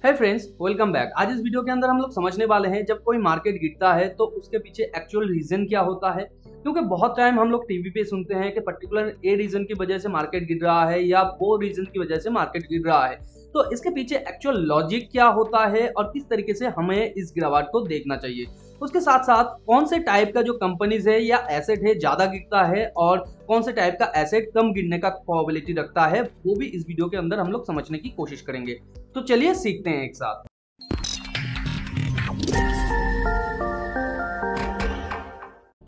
है friends, welcome back. आज इस वीडियो के अंदर हम लोग समझने वाले हैं जब कोई मार्केट गिरता है तो उसके पीछे एक्चुअल रीजन क्या होता है। क्योंकि बहुत टाइम हम लोग टीवी पे सुनते हैं कि पर्टिकुलर ए रीजन की वजह से मार्केट गिर रहा है या वो रीजन की वजह से मार्केट गिर रहा है। तो इसके पीछे एक्चुअल लॉजिक क्या होता है और किस तरीके से हमें इस गिरावट को देखना चाहिए। उसके साथ साथ कौन से टाइप का जो कंपनीज है या एसेट है ज्यादा गिरता है और कौन से टाइप का एसेट कम गिरने का प्रोबेबिलिटी रखता है, वो भी इस वीडियो के अंदर हम लोग समझने की कोशिश करेंगे। तो चलिए सीखते हैं एक साथ।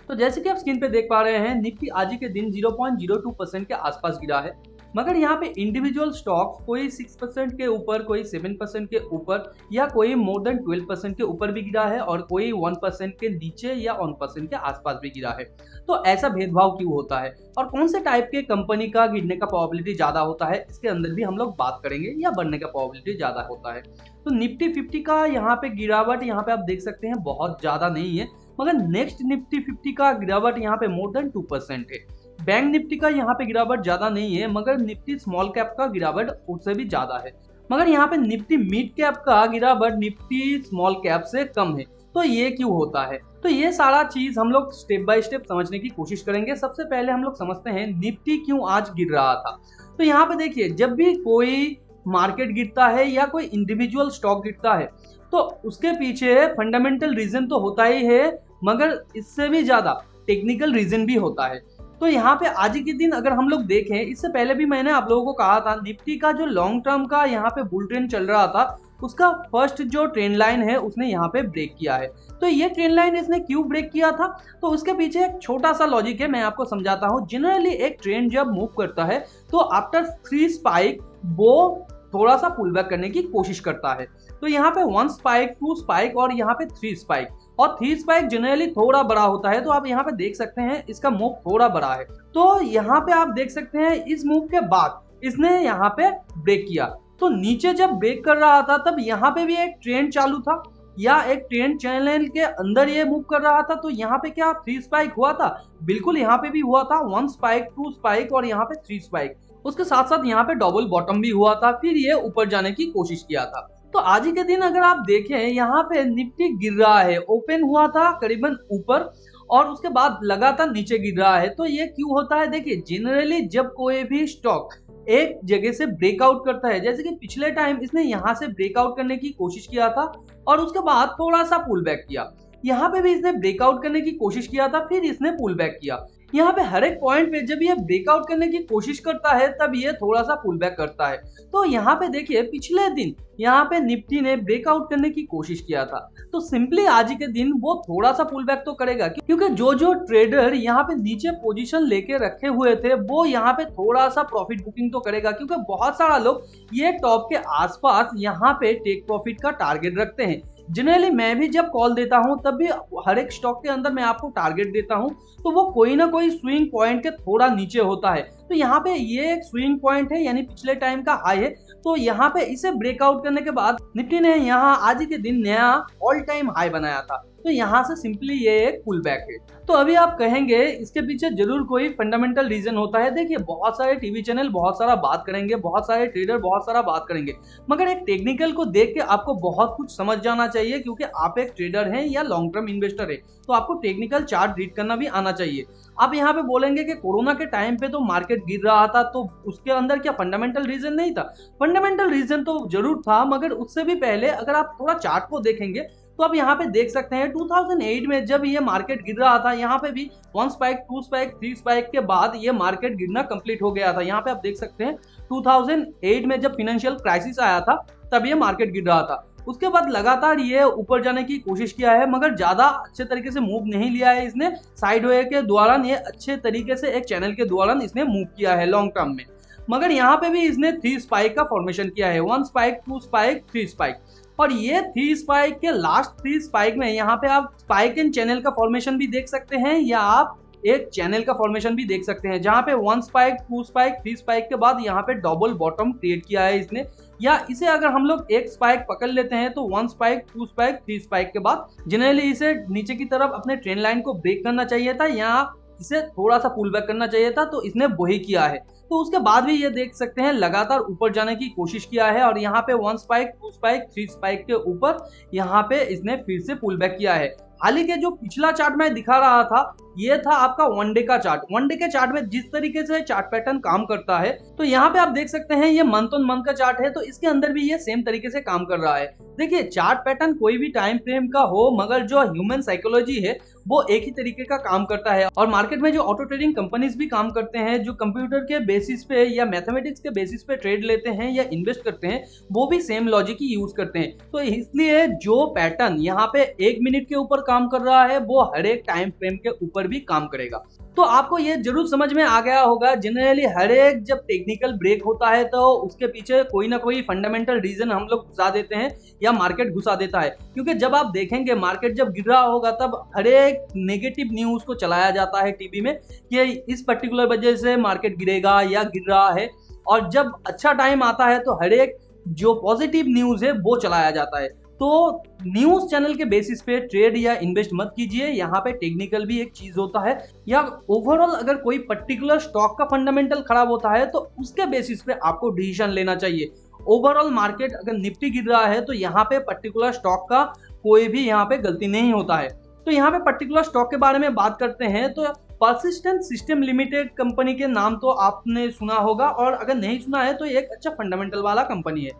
तो जैसे कि आप स्क्रीन पे देख पा रहे हैं, निफ्टी आज ही के दिन 0.02% के आसपास गिरा है। मगर यहाँ पे इंडिविजुअल स्टॉक्स कोई 6% के ऊपर, कोई 7% के ऊपर या कोई मोर देन 12% के ऊपर भी गिरा है और कोई 1% के नीचे या 1% के आसपास भी गिरा है। तो ऐसा भेदभाव क्यों होता है और कौन से टाइप के कंपनी का गिरने का प्रोबेबिलिटी ज्यादा होता है, इसके अंदर भी हम लोग बात करेंगे या बढ़ने का प्रोबेबिलिटी ज्यादा होता है। तो निफ्टी 50 का यहाँ पे गिरावट यहाँ पे आप देख सकते हैं बहुत ज्यादा नहीं है, मगर नेक्स्ट निफ्टी 50 का गिरावट यहाँ पे मोर देन 2% है। बैंक निफ्टी का यहाँ पे गिरावट ज्यादा नहीं है, मगर निफ्टी स्मॉल कैप का गिरावट उससे भी ज्यादा है। मगर यहाँ पे निफ्टी मिड कैप का गिरावट निफ्टी स्मॉल कैप से कम है। तो ये क्यों होता है? तो ये सारा चीज हम लोग स्टेप बाय स्टेप समझने की कोशिश करेंगे। सबसे पहले हम लोग समझते हैं निफ्टी क्यों आज गिर रहा था। तो यहाँ पे देखिए, जब भी कोई मार्केट गिरता है या कोई इंडिविजुअल स्टॉक गिरता है तो उसके पीछे फंडामेंटल रीजन तो होता ही है, मगर इससे भी ज्यादा टेक्निकल रीजन भी होता है। तो यहाँ पे आज के दिन अगर हम लोग देखें, इससे पहले भी मैंने आप लोगों को कहा था निफ्टी का जो लॉन्ग टर्म का यहाँ पे बुल ट्रेंड चल रहा था, उसका फर्स्ट जो ट्रेंड लाइन है उसने यहाँ पे ब्रेक किया है। तो ये ट्रेंड लाइन इसने क्यों ब्रेक किया था, तो उसके पीछे एक छोटा सा लॉजिक है, मैं आपको समझाता हूँ। जनरली एक ट्रेंड जब मूव करता है तो आफ्टर 3 स्पाइक वो थोड़ा सा पुल बैक करने की कोशिश करता है। तो यहाँ पे 1 स्पाइक, 2 स्पाइक और यहाँ पे 3 स्पाइक, और 3 स्पाइक जनरली थोड़ा बड़ा होता है। तो आप यहाँ पे देख सकते हैं इसका मूव थोड़ा बड़ा है। तो यहाँ पे आप देख सकते हैं इस मूव के बाद इसने यहाँ पे ब्रेक किया। तो नीचे जब ब्रेक कर रहा था तब यहाँ पे भी एक ट्रेंड चालू था या एक ट्रेंड चैनल के अंदर ये मूव कर रहा था। तो यहाँ पे क्या 3 स्पाइक हुआ था? बिल्कुल, यहाँ पे भी हुआ था 1 स्पाइक, 2 स्पाइक और यहाँ पे 3 स्पाइक। उसके साथ साथ यहाँ पे डबल बॉटम भी हुआ था, फिर ये ऊपर जाने की कोशिश किया था। तो आज ही के दिन अगर आप देखें, यहाँ पे निफ्टी गिर रहा है, ओपन हुआ था करीबन ऊपर और उसके बाद लगातार नीचे गिर रहा है। तो ये क्यों होता है? देखिए, जनरली जब कोई भी स्टॉक एक जगह से ब्रेकआउट करता है, जैसे कि पिछले टाइम इसने यहाँ से ब्रेकआउट करने की कोशिश किया था और उसके बाद थोड़ा सा पुल बैक किया। यहाँ पे भी इसने ब्रेकआउट करने की कोशिश किया था, फिर इसने पुल बैक किया। यहाँ पे हर एक पॉइंट पे जब ये ब्रेकआउट करने की कोशिश करता है तब ये थोड़ा सा पुल बैक करता है। तो यहाँ पे देखिए, पिछले दिन यहाँ पे निफ्टी ने ब्रेकआउट करने की कोशिश किया था, तो सिंपली आज के दिन वो थोड़ा सा पुल बैक तो करेगा, क्योंकि जो जो ट्रेडर यहाँ पे नीचे पोजीशन लेके रखे हुए थे वो यहाँ पे थोड़ा सा प्रॉफिट बुकिंग तो करेगा, क्योंकि बहुत सारा लोग ये टॉप के आसपास यहाँ पे टेक प्रॉफिट का टारगेट रखते हैं। जनरली मैं भी जब कॉल देता हूं तब भी हर एक स्टॉक के अंदर मैं आपको टारगेट देता हूं, तो वो कोई ना कोई स्विंग पॉइंट के थोड़ा नीचे होता है। तो यहाँ पे ये एक स्विंग पॉइंट है, यानी पिछले टाइम का हाई है। तो यहाँ पे इसे ब्रेकआउट करने के बाद निफ्टी ने यहाँ आज के दिन नया ऑल टाइम हाई बनाया था। तो यहाँ से सिंपली ये एक पुल बैक है। तो अभी आप कहेंगे इसके पीछे जरूर कोई फंडामेंटल रीजन होता है। देखिए, बहुत सारे टीवी चैनल बहुत सारा बात करेंगे, बहुत सारे ट्रेडर बहुत सारा बात करेंगे, मगर एक टेक्निकल को देख के आपको बहुत कुछ समझ जाना चाहिए, क्योंकि आप एक ट्रेडर हैं या लॉन्ग टर्म इन्वेस्टर है, तो आपको टेक्निकल चार्ट रीड करना भी आना चाहिए। आप यहाँ पे बोलेंगे कि कोरोना के टाइम पे तो मार्केट गिर रहा था, तो उसके अंदर क्या फंडामेंटल रीजन नहीं था? फंडामेंटल रीजन तो जरूर था, मगर उससे भी पहले अगर आप थोड़ा चार्ट को देखेंगे तो आप यहाँ पे देख सकते हैं 2008 में जब ये मार्केट गिर रहा था, यहाँ पे भी 1 स्पाइक, 2 स्पाइक, 3 स्पाइक के बाद ये मार्केट गिरना कंप्लीट हो गया था। यहाँ पे आप देख सकते हैं 2008 में जब फाइनेंशियल क्राइसिस आया था तब ये मार्केट गिर रहा था। उसके बाद लगातार ये ऊपर जाने की कोशिश किया है, मगर ज्यादा अच्छे तरीके से मूव नहीं लिया है इसने। साइडवे के दौरान ये अच्छे तरीके से एक चैनल के दौरान इसने मूव किया है लॉन्ग टर्म में, मगर यहाँ पे भी इसने 3 स्पाइक का फॉर्मेशन किया है, 1 स्पाइक, 2 स्पाइक, 3 स्पाइक। और ये 3 स्पाइक के लास्ट 3 स्पाइक में यहाँ पे आप स्पाइक इन चैनल का फॉर्मेशन भी देख सकते हैं या आप एक चैनल का फॉर्मेशन भी देख सकते हैं, जहाँ पे 1 स्पाइक, 2 स्पाइक, 3 स्पाइक के बाद यहाँ पे डबल बॉटम क्रिएट किया है इसने। या इसे अगर हम लोग एक स्पाइक पकड़ लेते हैं तो 1 स्पाइक, 2 स्पाइक, 3 स्पाइक के बाद जनरली इसे नीचे की तरफ अपने ट्रेंड लाइन को ब्रेक करना चाहिए था, या इसे थोड़ा सा पुल बैक करना चाहिए था, तो इसने वही किया है। तो उसके बाद भी ये देख सकते हैं लगातार ऊपर जाने की कोशिश किया है और यहाँ पे 1 स्पाइक, 2 स्पाइक, 3 स्पाइक के ऊपर यहाँ पे इसने फिर से पुल बैक किया है। हाल ही के जो पिछला चार्ट मैं दिखा रहा था, ये था आपका वन डे का चार्ट। वन डे के चार्ट में जिस तरीके से चार्ट पैटर्न काम करता है, तो यहाँ पे आप देख सकते हैं ये मंथ ऑन मंथ का चार्ट है, तो इसके अंदर भी ये सेम तरीके से काम कर रहा है। देखिए चार्ट पैटर्न कोई भी टाइम फ्रेम का हो, मगर जो ह्यूमन साइकोलॉजी है वो एक ही तरीके का काम करता है। और मार्केट में जो ऑटो ट्रेडिंग कंपनीज भी काम करते हैं, जो कंप्यूटर के बेसिस पे या मैथमेटिक्स के बेसिस पे ट्रेड लेते हैं या इन्वेस्ट करते हैं, वो भी सेम लॉजिक ही यूज करते हैं। तो इसलिए जो पैटर्न यहाँ पे 1 मिनट के ऊपर काम कर रहा है, वो हर एक टाइम फ्रेम के ऊपर भी काम करेगा। तो आपको ये जरूर समझ में आ गया होगा, जनरली हर एक जब टेक्निकल ब्रेक होता है तो उसके पीछे कोई ना कोई फंडामेंटल रीजन हम लोग घुसा देते हैं या मार्केट घुसा देता है। क्योंकि जब आप देखेंगे मार्केट जब गिर रहा होगा, तब हर एक नेगेटिव न्यूज को चलाया जाता है टीवी में कि इस पर्टिकुलर वजह से मार्केट गिरेगा या गिर रहा है। और जब अच्छा टाइम आता है तो हर एक जो पॉजिटिव न्यूज है वो चलाया जाता है। तो न्यूज चैनल के बेसिस पे ट्रेड या इन्वेस्ट मत कीजिए। यहाँ पे टेक्निकल भी एक चीज होता है, या ओवरऑल अगर कोई पर्टिकुलर स्टॉक का फंडामेंटल खराब होता है तो उसके बेसिस पे आपको डिसीजन लेना चाहिए। ओवरऑल मार्केट अगर निफ्टी गिर रहा है तो यहाँ पे पर्टिकुलर स्टॉक का कोई भी यहाँ पे गलती नहीं होता है। तो यहाँ पे पर्टिकुलर स्टॉक के बारे में बात करते हैं तो परसिस्टेंट सिस्टम लिमिटेड कंपनी के नाम तो आपने सुना होगा, और अगर नहीं सुना है तो एक अच्छा फंडामेंटल वाला कंपनी है।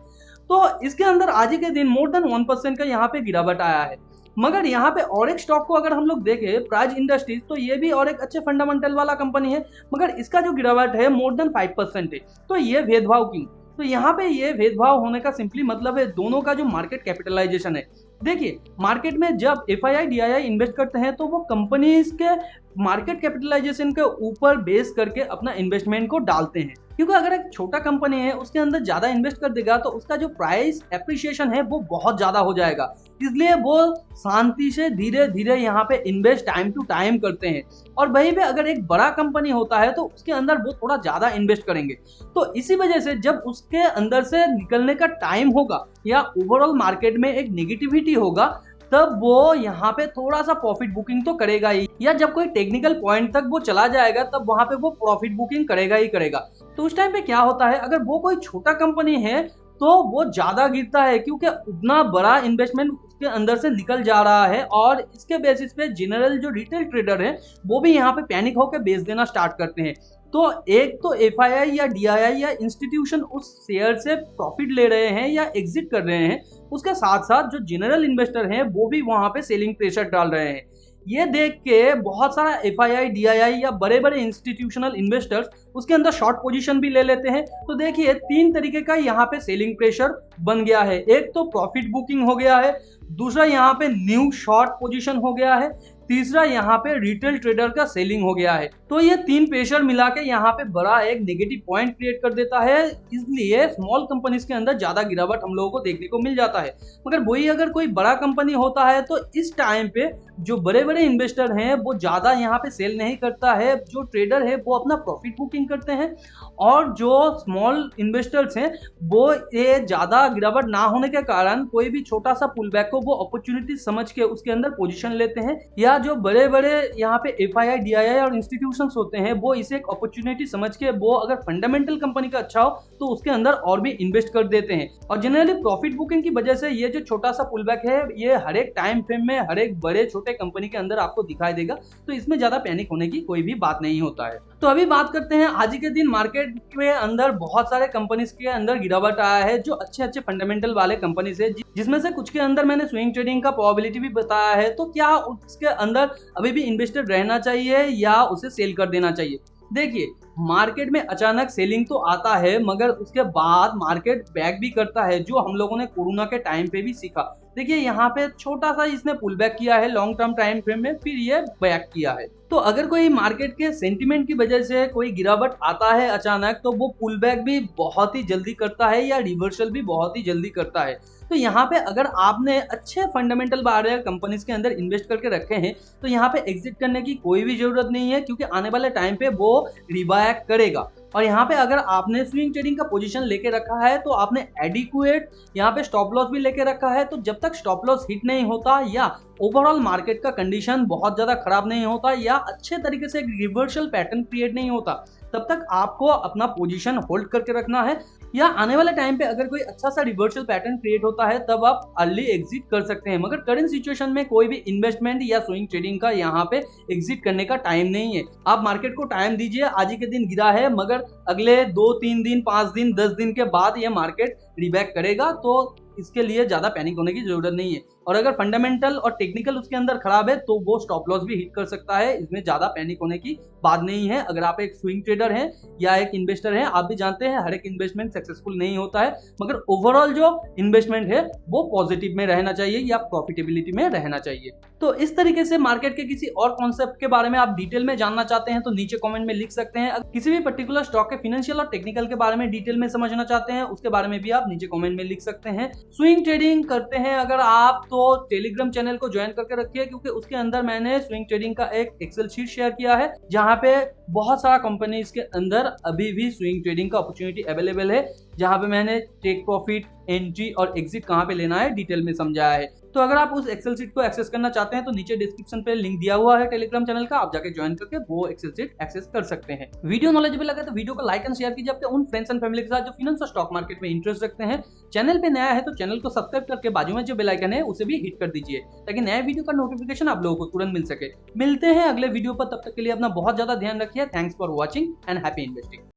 तो इसके अंदर आज ही के दिन मोर देन 1% का यहाँ पे गिरावट आया है। मगर यहाँ पे और एक स्टॉक को अगर हम लोग देखें, प्राइज इंडस्ट्रीज, तो ये भी और एक अच्छे फंडामेंटल वाला कंपनी है, मगर इसका जो गिरावट है मोर देन 5% है। तो ये भेदभाव क्यों? तो यहाँ पे ये भेदभाव होने का सिंपली मतलब है दोनों का जो मार्केट कैपिटलाइजेशन है। देखिए मार्केट में जब FII DII इन्वेस्ट करते हैं तो वो कंपनीज के मार्केट कैपिटलाइजेशन के ऊपर बेस करके अपना इन्वेस्टमेंट को डालते हैं। क्योंकि अगर एक छोटा कंपनी है उसके अंदर ज्यादा इन्वेस्ट कर देगा तो उसका जो प्राइस एप्रिसिएशन है वो बहुत ज्यादा हो जाएगा, इसलिए वो शांति से धीरे धीरे यहाँ पे इन्वेस्ट टाइम टू टाइम करते हैं। और वहीं पे अगर एक बड़ा कंपनी होता है तो उसके अंदर वो थोड़ा ज्यादा इन्वेस्ट करेंगे। तो इसी वजह से जब उसके अंदर से निकलने का टाइम होगा या ओवरऑल मार्केट में एक नेगेटिविटी होगा, तब वो यहाँ पे थोड़ा सा प्रॉफिट बुकिंग तो करेगा ही, या जब कोई टेक्निकल पॉइंट तक वो चला जाएगा तब वहां पे वो प्रॉफिट बुकिंग करेगा ही करेगा। तो उस टाइम पे क्या होता है, अगर वो कोई छोटा कंपनी है तो वो ज्यादा गिरता है, क्योंकि उतना बड़ा इन्वेस्टमेंट उसके अंदर से निकल जा रहा है। और इसके बेसिस पे जनरल जो रिटेल ट्रेडर है वो भी यहाँ पे पैनिक होकर बेच देना स्टार्ट करते हैं। तो एक तो FII या DII या इंस्टीट्यूशन उस शेयर से प्रॉफिट ले रहे हैं या एग्जिट कर रहे हैं, उसके साथ साथ जो जनरल इन्वेस्टर हैं वो भी वहां पे सेलिंग प्रेशर डाल रहे हैं। ये देख के बहुत सारा FII DII या बड़े बड़े इंस्टीट्यूशनल इन्वेस्टर्स उसके अंदर शॉर्ट पोजीशन भी ले लेते हैं। तो देखिए 3 तरीके का यहाँ पे सेलिंग प्रेशर बन गया है। एक तो प्रॉफिट बुकिंग हो गया है, दूसरा यहाँ पे न्यू शॉर्ट पोजीशन हो गया है, तीसरा यहाँ पे रिटेल ट्रेडर का सेलिंग हो गया है। तो ये 3 प्रेशर मिला के यहाँ पे बड़ा एक नेगेटिव पॉइंट क्रिएट कर देता है, इसलिए स्मॉल कंपनीज के अंदर ज्यादा गिरावट हम लोगों को देखने को मिल जाता है। मगर वही अगर कोई बड़ा कंपनी होता है तो इस टाइम पे जो बड़े बड़े इन्वेस्टर हैं वो ज्यादा यहाँ पे सेल नहीं करता है, जो ट्रेडर है वो अपना प्रॉफिट बुकिंग करते हैं, और जो स्मॉल इन्वेस्टर्स हैं वो ये ज्यादा गिरावट ना होने के कारण कोई भी छोटा सा पुल बैक को वो अपॉर्चुनिटी समझ के उसके अंदर पोजीशन लेते हैं, या जो बड़े बड़े यहाँ पे FII DII और इंस्टीट्यूशंस होते हैं वो इसे एक अपॉर्चुनिटी समझ के वो अगर फंडामेंटल कंपनी का अच्छा हो तो उसके अंदर और भी इन्वेस्ट कर देते हैं। और जनरली प्रॉफिट बुकिंग की वजह से ये जो छोटा सा पुल बैक है ये हर एक टाइम फ्रेम में हर एक बड़े छोटे कंपनी के अंदर आपको दिखाई देगा, तो इसमें ज्यादा पैनिक होने की कोई भी बात नहीं होता है। तो अभी बात करते हैं आज के दिन मार्केट के अंदर बहुत सारे कंपनीज के अंदर गिरावट आया है जो अच्छे अच्छे फंडामेंटल वाले कंपनीज है, जिसमें से कुछ के अंदर मैंने स्विंग ट्रेडिंग का प्रोबेबिलिटी भी बताया है। तो क्या उसके अंदर अभी भी इन्वेस्टेड रहना चाहिए या उसे सेल कर देना चाहिए? देखिए मार्केट में अचानक सेलिंग तो आता है, मगर उसके बाद मार्केट बैक भी करता है, जो हम लोगों ने कोरोना के टाइम पे भी सीखा। देखिए यहाँ पे छोटा सा इसने पुल बैक किया है लॉन्ग टर्म टाइम फ्रेम में, फिर ये बैक किया है। तो अगर कोई मार्केट के सेंटिमेंट की वजह से कोई गिरावट आता है अचानक, तो वो पुल बैक भी बहुत ही जल्दी करता है या रिवर्सल भी बहुत ही जल्दी करता है। तो यहाँ पे अगर आपने अच्छे फंडामेंटल वाले कंपनीज के अंदर इन्वेस्ट करके रखे हैं तो यहाँ पे एग्जिट करने की कोई भी जरूरत नहीं है, क्योंकि आने वाले टाइम पे वो रिवाइव बैक करेगा। और यहाँ पे अगर आपने स्विंग ट्रेडिंग का पोजीशन लेके रखा है तो आपने एडिक्वेट यहाँ पे स्टॉप लॉस भी लेके रखा है, तो जब तक स्टॉप लॉस हिट नहीं होता या ओवरऑल मार्केट का कंडीशन बहुत ज्यादा खराब नहीं होता या अच्छे तरीके से एक रिवर्सल पैटर्न क्रिएट नहीं होता, तब तक आपको अपना पोजीशन होल्ड करके रखना है। या आने वाले टाइम पे अगर कोई अच्छा सा रिवर्सल पैटर्न क्रिएट होता है तब आप अर्ली एग्जिट कर सकते हैं। मगर करंट सिचुएशन में कोई भी इन्वेस्टमेंट या स्विंग ट्रेडिंग का यहाँ पे एग्जिट करने का टाइम नहीं है। आप मार्केट को टाइम दीजिए, आज ही के दिन गिरा है मगर अगले 2-3 दिन 5 दिन 10 दिन के बाद ये मार्केट रिबैक करेगा, तो इसके लिए ज्यादा पैनिक होने की जरूरत नहीं है। और अगर फंडामेंटल और टेक्निकल उसके अंदर खराब है तो वो स्टॉप लॉस भी हिट कर सकता है, इसमें ज्यादा पैनिक होने की बात नहीं है। अगर आप एक स्विंग ट्रेडर हैं या एक इन्वेस्टर हैं, आप भी जानते हैं हर एक इन्वेस्टमेंट सक्सेसफुल नहीं होता है, मगर ओवरऑल जो इन्वेस्टमेंट है वो पॉजिटिव में रहना चाहिए या प्रॉफिटेबिलिटी में रहना चाहिए। तो इस तरीके से मार्केट के किसी और कॉन्सेप्ट के बारे में आप डिटेल में जानना चाहते हैं तो नीचे कमेंट में लिख सकते हैं। अगर किसी भी पर्टिकुलर स्टॉक के फाइनेंशियल और टेक्निकल के बारे में डिटेल में समझना चाहते हैं उसके बारे में भी आप नीचे कमेंट में लिख सकते हैं। स्विंग ट्रेडिंग करते हैं अगर आप तो टेलीग्राम चैनल को ज्वाइन करके रखिए, क्योंकि उसके अंदर मैंने स्विंग ट्रेडिंग का एक एक्सेल शीट शेयर किया है जहां पे बहुत सारा कंपनीज के अंदर अभी भी स्विंग ट्रेडिंग का अपॉर्चुनिटी अवेलेबल है, जहां पे मैंने टेक प्रॉफिट, एंट्री और एग्जिट कहां पे लेना है डिटेल में समझाया है। तो अगर आप उस एक्सेल शीट को एक्सेस करना चाहते हैं तो नीचे डिस्क्रिप्शन पे लिंक दिया हुआ है टेलीग्राम चैनल का, आप जाके ज्वाइन करके वो एक्सेल शीट एक्सेस कर सकते हैं। वीडियो नॉलेजेबल लगे तो वीडियो को लाइक एंड शेयर कीजिए अपने उन फ्रेंड्स एंड फैमिली के साथ जो फाइनेंस और स्टॉक मार्केट में इंटरेस्ट रखते हैं। चैनल पे नया है तो चैनल को सब्सक्राइब करके बाजू में जो बेल आइकन है उसे भी हिट कर दीजिए ताकि नए वीडियो का नोटिफिकेशन आप लोगों को तुरंत मिल सके। मिलते हैं अगले वीडियो पर, तब तक के लिए अपना बहुत ज्यादा ध्यान रखिए। Thanks for watching and happy investing.